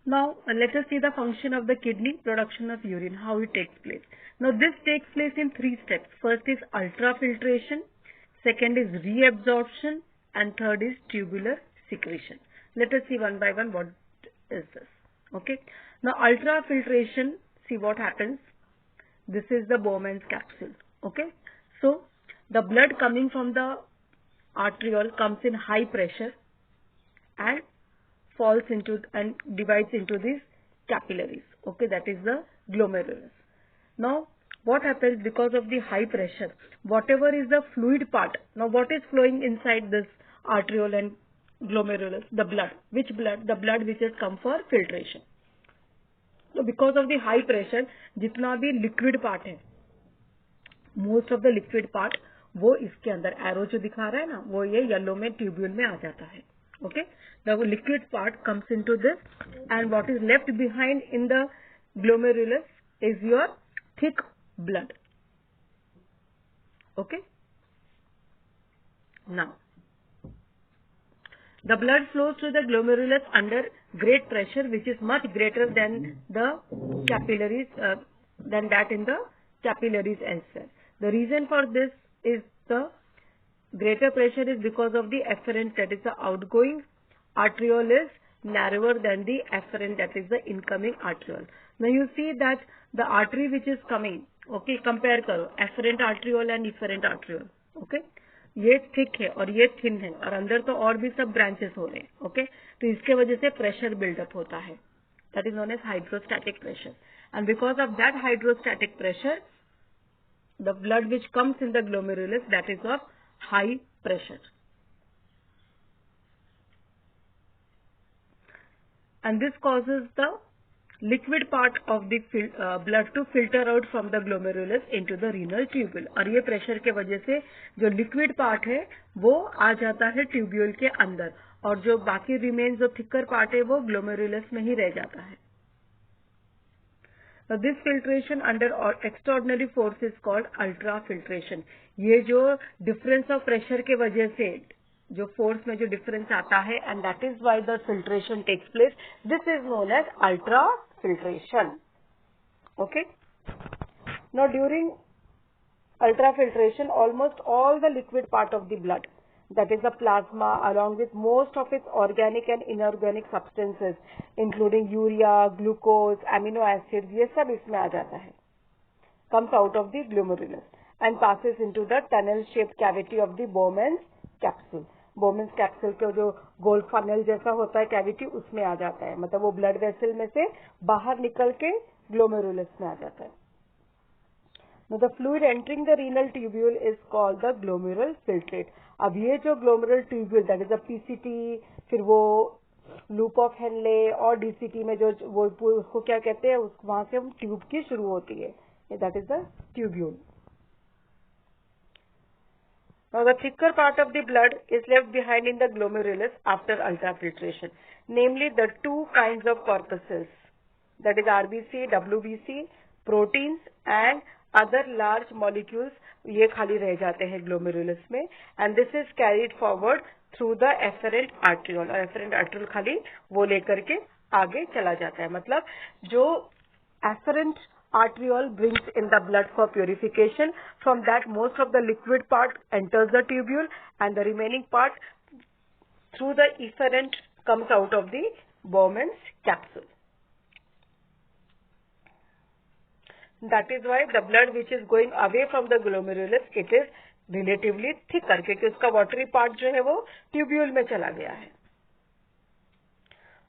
Now, let us see the function of the kidney, production of urine, how it takes place. Now, this takes place in 3 steps. First is ultrafiltration, second is reabsorption, and third is tubular secretion. Let us see one by one what is this. Okay. Now, ultrafiltration, see what happens. This is the Bowman's capsule. Okay. So, the blood coming from the arteriole comes in high pressure and falls into and divides into these capillaries. Okay, that is the glomerulus. Now, what happens because of the high pressure? Whatever is the fluid part, now what is flowing inside this arteriole and glomerulus? The blood. Which blood? The blood which has come for filtration. So, because of the high pressure, जितना भी liquid part है, most of the liquid part वो इसके अंदर arrow जो दिखा रहा है ना, वो ये येलो में ट्यूब्यूल में आ जाता है. Okay, the liquid part comes into this, and what is left behind in the glomerulus is your thick blood. Okay. Now, the blood flows through the glomerulus under great pressure, which is much greater than the capillaries, than that in the capillaries elsewhere. The reason for this is the greater pressure is because of the efferent, that is the outgoing arteriole is narrower than the efferent, that is the incoming arteriole. Now you see that the artery which is coming, okay, compare करो efferent arteriole and efferent arteriole, okay, ये thick है और ये thin है और अंदर तो और भी सब ब्रांचेस हो रहे हैं. ओके, तो इसके वजह से प्रेशर बिल्डअप होता है, that is known as hydrostatic pressure. And because of that hydrostatic pressure, the blood which comes in the glomerulus, that is of high pressure, and this causes the liquid part of the blood to filter out from the glomerulus into the renal tubule. और ये pressure के वजह से जो liquid part है वो आ जाता है ट्यूब्यूल के अंदर, और जो बाकी रिमेन जो थिकर पार्ट है वो ग्लोमेरुलस में ही रह जाता है. This filtration under extraordinary force is called ultrafiltration. ये जो डिफरेंस ऑफ प्रेशर के वजह से जो फोर्स में जो डिफरेंस आता है, and that is why the filtration takes place, this is known as ultrafiltration. Okay, now during ultrafiltration, almost all the liquid part of the blood, that is the plasma, along with most of its organic and inorganic substances, including urea, glucose, amino acids, ये सब इसमें आ जाता है, comes out of the glomerulus and passes into the tunnel-shaped cavity of the Bowman's capsule. Bowman's capsule के जो गोल funnel जैसा होता है कैविटी, उसमें आ जाता है, मतलब वो ब्लड वेसल में से बाहर निकल के ग्लोमेरुलस में आ जाता है. Now the fluid entering the renal tubule is called the glomerular filtrate. अब ये जो glomerular tubule, that is the PCT, फिर वो loop of Henle और DCT में जो वो उसको क्या कहते हैं, उस वहां से ट्यूब की शुरू होती है, that is the tubule. Now the thicker part of the blood is left behind in the glomerulus after ultrafiltration, namely the two kinds of corpuscles, that is RBC, WBC, proteins and other large molecules, ये खाली रह जाते हैं glomerulus में, and this is carried forward through the efferent arteriole, और efferent arteriole खाली वो लेकर के आगे चला जाता है. मतलब जो efferent arteriole brings in the blood for purification, from that most of the liquid part enters the tubule and the remaining part through the efferent comes out of the Bowman's capsule. That is why the blood which is going away from the glomerulus, it is relatively thicker, क्योंकि उसका watery part जो है वो tubule में चला गया है.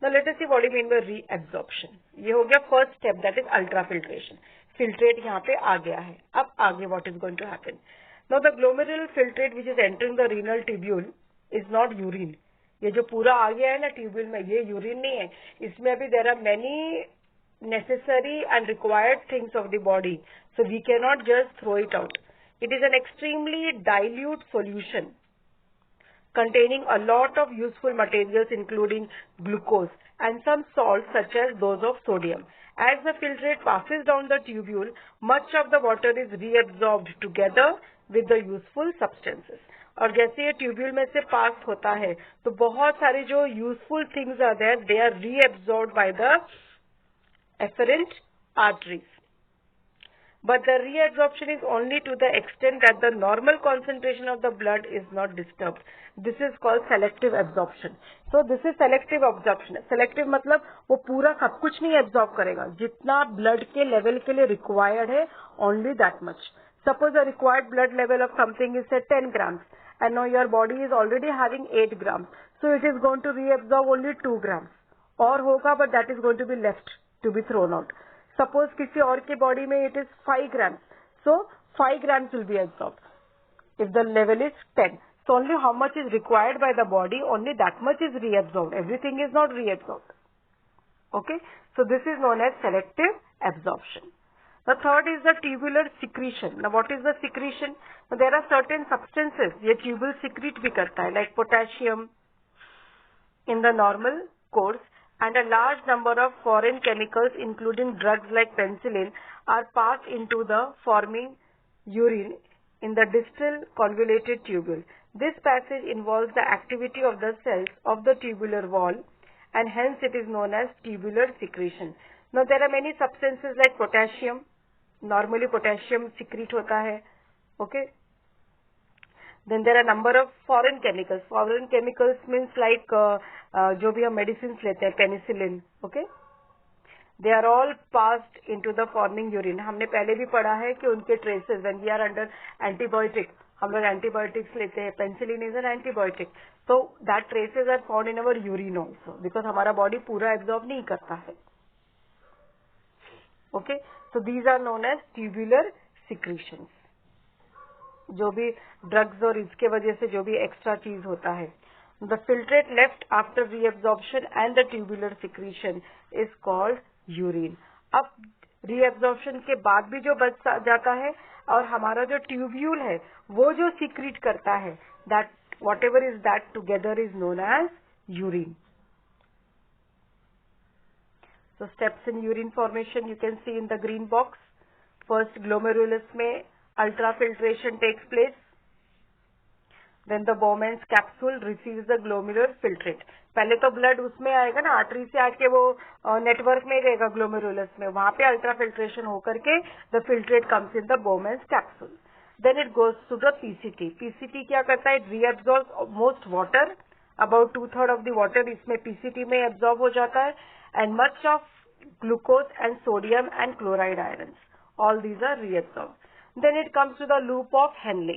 Now let us see what you mean by reabsorption. ये हो गया first step, that is ultrafiltration. Filtrate यहाँ पे आ गया है. अब आगे what is going to happen? Now the glomerular filtrate which is entering the renal tubule is not urine. ये जो पूरा आ गया है ना tubule में, ये urine नहीं है. इसमें अभी there are many necessary and required things of the body, so we cannot just throw it out. It is an extremely dilute solution containing a lot of useful materials including glucose and some salts such as those of sodium. As the filtrate passes down the tubule, much of the water is reabsorbed together with the useful substances. और जैसे ये tubule में से पास होता है तो बहुत सारे जो useful things are there, they are reabsorbed by the efferent arteries. But the reabsorption is only to the extent that the normal concentration of the blood is not disturbed. This is called selective absorption. So this is selective absorption. Selective मतलब वो पूरा सब कुछ नहीं absorb करेगा, जितना blood के level के लिए required है, only that much. Suppose the required blood level of something is say 10 grams, and now your body is already having 8 grams. So it is going to reabsorb only 2 grams. और होगा, but that is going to be left to be thrown out. Suppose किसी और के body में it is 5 grams, so 5 grams will be absorbed if the level is 10. So only how much is required by the body, only that much is reabsorbed. Everything is not reabsorbed. Okay, so this is known as selective absorption. The third is the tubular secretion. Now what is the secretion? Now, there are certain substances ये tubule secrete भी करता है, like potassium in the normal course, and a large number of foreign chemicals including drugs like penicillin are passed into the forming urine in the distal convoluted tubule. This passage involves the activity of the cells of the tubular wall, and hence it is known as tubular secretion. Now there are many substances like potassium. Normally potassium secrete hota hai. Okay. Then there are number of foreign chemicals. Foreign chemicals means like जो भी हम medicines लेते हैं, penicillin, okay? They are all passed into the forming urine. हमने पहले भी पढ़ा है कि उनके traces when we are under antibiotic, हम लोग antibiotics लेते हैं, penicillin is an antibiotic. So that traces are found in our urine also because हमारा body पूरा absorb नहीं करता है. Okay? So these are known as tubular secretions. जो भी ड्रग्स और इसके वजह से जो भी एक्स्ट्रा चीज होता है. The filtrate left after reabsorption and the tubular secretion is called urine. अब रीएब्जॉर्प्शन के बाद भी जो बच जाता है और हमारा जो ट्यूब्यूल है वो जो सीक्रेट करता है, that whatever is that together is known as urine. So steps in urine formation you can see in the green box. First glomerulus में ultrafiltration takes place. Then the Bowman's capsule receives the glomerular filtrate. पहले तो blood उसमें आएगा ना, artery से आके वो network में गएगा ग्लोमेरुलस में, वहां पे अल्ट्राफिल्ट्रेशन होकर के the filtrate comes in the Bowman's capsule. Then it goes to the PCT. PCT क्या करता है? It reabsorbs most water. About 2/3 of the water इसमें PCT में एब्जॉर्ब हो जाता है, and much of glucose and sodium and chloride ions. All these are reabsorbed. Then it comes to the loop of Henle.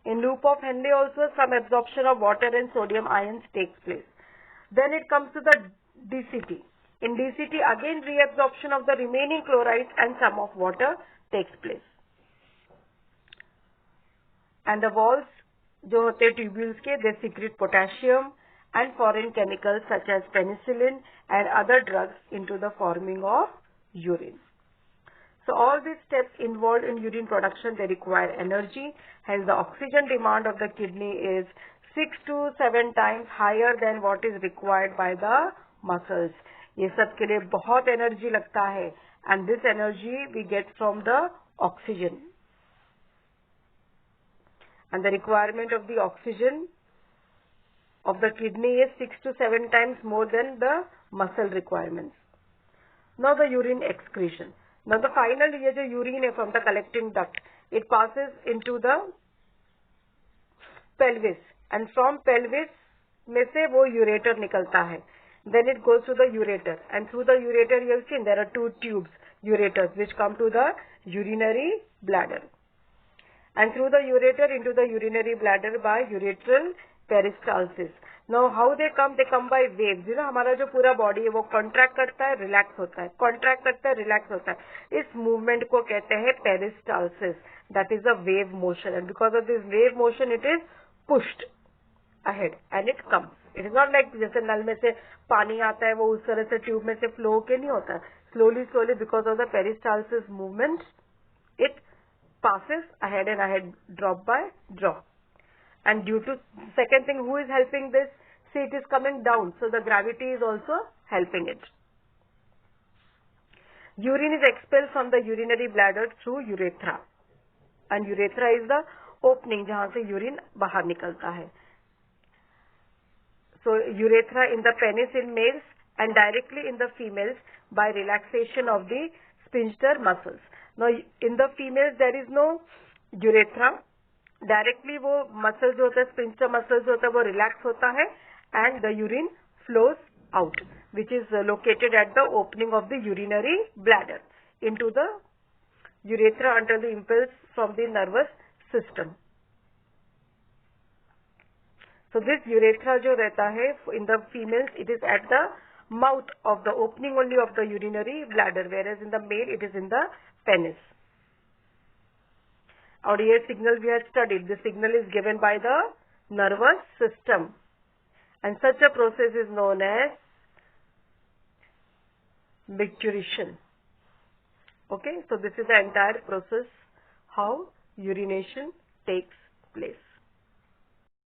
In loop of Henle also some absorption of water and sodium ions takes place. Then it comes to the DCT. In DCT again reabsorption of the remaining chlorides and some of water takes place. And the walls जो होते हैं tubules के, they secrete potassium and foreign chemicals such as penicillin and other drugs into the forming of urine. So all these steps involved in urine production, they require energy. Hence the oxygen demand of the kidney is 6 to 7 times higher than what is required by the muscles. ये सब के लिए बहुत energy लगता है, and this energy we get from the oxygen. And the requirement of the oxygen of the kidney is 6 to 7 times more than the muscle requirements. Now the urine excretion. Now the final ये जो urine है from the collecting duct, it passes into the pelvis, and from pelvis में से वो ureter निकलता है. Then it goes to the ureter, and through the ureter you have seen there are 2 tubes, ureters, which come to the urinary bladder. And through the ureter into the urinary bladder by ureteral peristalsis. Now how they come by waves. You know हमारा जो पूरा body है वो contract करता है, relax होता है, contract करता है, रिलैक्स होता है. इस मूवमेंट को कहते हैं peristalsis. That is a wave motion, and because of this wave motion it is pushed ahead and it comes. It is not like जैसे नल में से पानी आता है वो उस तरह से ट्यूब में से फ्लो होके नहीं होता है. Slowly slowly because of the peristalsis movement it passes ahead and ahead, drop by drop. And due to second thing, who is helping this? See, it is coming down, so the gravity is also helping it. Urine is expelled from the urinary bladder through urethra, and urethra is the opening जहां से urine बाहर निकलता है. So urethra in the penis in males and directly in the females by relaxation of the sphincter muscles. Now in the females there is no urethra. Directly वो muscles जो होता है, sphincter muscles जो होता है वो relax होता है and the urine flows out, which is located at the opening of the urinary bladder into the urethra under the impulse from the nervous system. So this urethra जो रहता है in the females, it is at the mouth of the opening only of the urinary bladder, whereas in the male it is in the penis. और ये signal we have studied. The signal is given by the nervous system, and such a process is known as micturition. Okay, so this is the entire process how urination takes place.